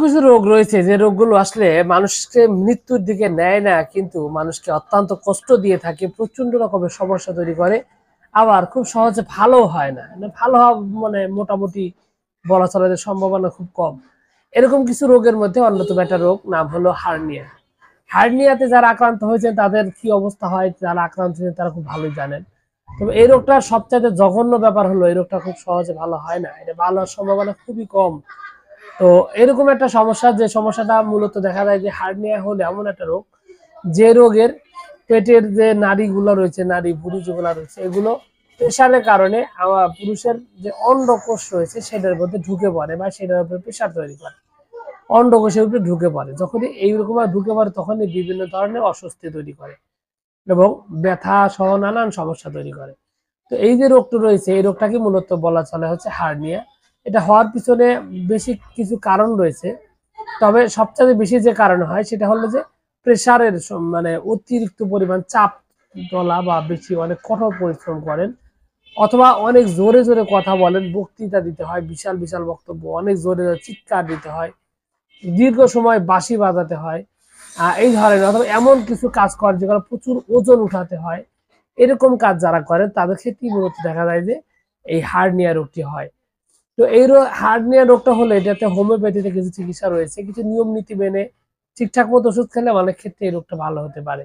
কিছু রোগ রয়েছে যে রোগগুলো আসলে মানুষকে মৃত্যুর দিকে নেয় না, কিন্তু মানুষকে অত্যন্ত কষ্ট দিয়ে থাকে, প্রচন্ড রকমের সমস্যা তৈরি করে, আবার খুব সহজে ভালো হয় না। মানে ভালো হওয়া মানে মোটামুটি বলা চলে যে সম্ভাবনা খুব কম। এরকম কিছু রোগের মধ্যে অন্যতম একটা রোগ নাম হলো হার্নিয়া। হার্নিয়াতে যারা আক্রান্ত হয়েছেন তাদের কি অবস্থা হয়, যারা আক্রান্ত হয়েছেন তারা খুব ভালোই জানেন। তবে এই রোগটা সবচাইতে জঘন্য ব্যাপার হলো এই রোগটা খুব সহজে ভালো হয় না, এটা ভালো হওয়ার সম্ভাবনা খুবই কম। তো এরকম একটা সমস্যা, যে সমস্যাটা মূলত দেখা যায় যে হার্নিয়া হলে এমন একটা রোগ, যে রোগের পেটের যে নাড়িগুলো রয়েছে, নাড়ি ভুঁড়ি যেগুলো রয়েছে, এগুলো প্রেশারের কারণে আমার পুরুষের যে অন্ডকোষ রয়েছে সেটার মধ্যে ঢুকে পড়ে বা সেটার উপরে প্রেশার তৈরি করে, অন্ডকোষের উপরে ঢুকে পড়ে। যখনই এইরকম ঢুকে পড়ে তখনই বিভিন্ন ধরনের অস্বস্তি তৈরি করে এবং ব্যথা সহ নানান সমস্যা তৈরি করে। তো এই যে রোগটা রয়েছে এই রোগটাকে মূলত বলা চলে হচ্ছে হার্নিয়া। এটা হওয়ার পিছনে বেশি কিছু কারণ রয়েছে, তবে সবচেয়ে বেশি যে কারণ হয় সেটা হলো যে প্রেসারের মানে অতিরিক্ত পরিমাণ চাপ তোলা বা বেশি অনেক কঠোর পরিশ্রম করেন, অথবা অনেক জোরে জোরে কথা বলেন, বক্তৃতা দিতে হয়, বিশাল বিশাল বক্তব্য, অনেক জোরে জোরে চিৎকার দিতে হয়, দীর্ঘ সময় বাঁশি বাজাতে হয়, এই ধরনের অথবা এমন কিছু কাজ করে যেগুলো প্রচুর ওজন উঠাতে হয়, এরকম কাজ যারা করেন তাদের ক্ষেত্রে মূলত দেখা যায় যে এই হার্নিয়া রোগটি হয়। তো এই হার্নিয়া রোগটা হলে এটাতে হোমিওপ্যাথিতে কিছু চিকিৎসা রয়েছে, কিছু নিয়ম নীতি মেনে ঠিকঠাক মতো ওষুধ খেলে অনেক ক্ষেত্রে এই রোগটা ভালো হতে পারে।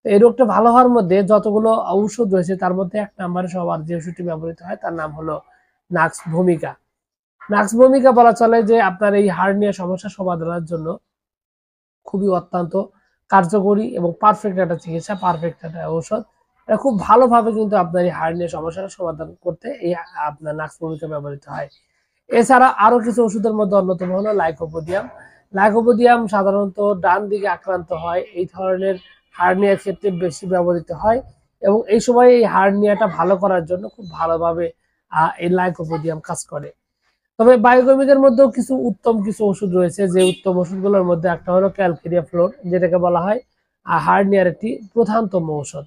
তো এই রোগটা ভালো হওয়ার মধ্যে যতগুলো ঔষধ রয়েছে তার মধ্যে এক নম্বরে সবার যে ওষুধটি ব্যবহৃত হয় তার নাম হলো নাক্স ভূমিকা। নাক্স ভূমিকা বলা চলে যে আপনার এই হার্নিয়া সমস্যা সমাধানের জন্য খুবই অত্যন্ত কার্যকরী এবং পারফেক্ট একটা চিকিৎসা, পারফেক্ট একটা ঔষধ। এটা খুব ভালোভাবে কিন্তু আপনার এই হার্নিয়া সমস্যাটা সমাধান করতে এই আপনার নাক্স ভূমিকা ব্যবহৃত হয়। এছাড়া আরো কিছু ওষুধের মধ্যে অন্যতম হলো লাইকোপোডিয়াম। লাইকোপোডিয়াম সাধারণত ডান দিকে আক্রান্ত হয় এই ধরনের হার্নিয়ার ক্ষেত্রে বেশি ব্যবহৃত হয়, এবং এই সময় এই হার্নিয়াটা ভালো করার জন্য খুব ভালোভাবে এই লাইকোপোডিয়াম কাজ করে। তবে বায়োকেমিকের মধ্যেও কিছু উত্তম কিছু ওষুধ রয়েছে, যে উত্তম ওষুধগুলোর মধ্যে একটা হলো ক্যালকেরিয়া ফ্লোর, যেটাকে বলা হয় হার্নিয়ার একটি প্রধানতম ঔষধ।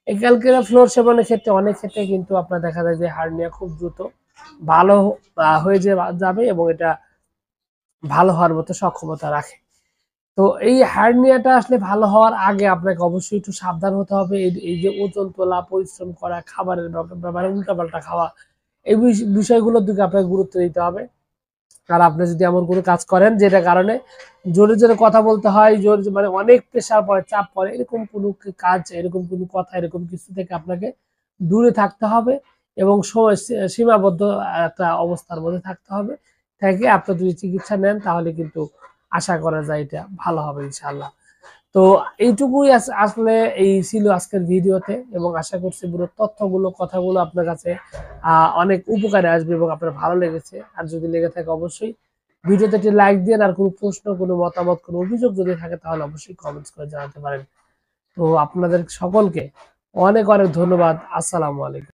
এই ক্যালকেরিয়া ফ্লোর সেবনের ক্ষেত্রে অনেক ক্ষেত্রে কিন্তু আপনার দেখা যায় যে হার্নিয়া খুব দ্রুত ভালো হয়ে যাবে এবং এটা ভালো হওয়ার মতো সক্ষমতা রাখে। তো এই হার্নিয়াটা আসলে ভালো হওয়ার আগে আপনাকে অবশ্যই একটু সাবধান হতে হবে। এই যে ওজন তোলা, পরিশ্রম করা, খাবারের ব্যাপারে উল্টাপাল্টা খাওয়া, এই বিষয়গুলোর দিকে আপনাকে গুরুত্ব দিতে হবে। আর আপনি যদি এমন কোনো কাজ করেন যেটা কারণে জোরে জোরে কথা বলতে হয়, জোরে মানে অনেক প্রেশার পড়ে, চাপ পড়ে, এরকম কোনো কাজ, এরকম কোনো কথা, এরকম কিছু থেকে আপনাকে দূরে থাকতে হবে এবং সময় সীমাবদ্ধ একটা অবস্থার মধ্যে থাকতে হবে। থেকে আপনি যদি চিকিৎসা নেন তাহলে কিন্তু আশা করা যায় এটা ভালো হবে ইনশাআল্লাহ। তো এইটুকুই আসলে এই ছিল আজকের ভিডিওতে, এবং আশা করছি পুরো তথ্যগুলো কথাগুলো আপনার কাছে অনেক উপকারে আসবে এবং আপনার ভালো লেগেছে। আর যদি লেগে থাকে অবশ্যই ভিডিওতে একটি লাইক দিন, আর কোনো প্রশ্ন, কোনো মতামত, কোনো অভিযোগ যদি থাকে তাহলে অবশ্যই কমেন্টস করে জানাতে পারেন। তো আপনাদের সকলকে অনেক অনেক ধন্যবাদ। আসসালামু আলাইকুম।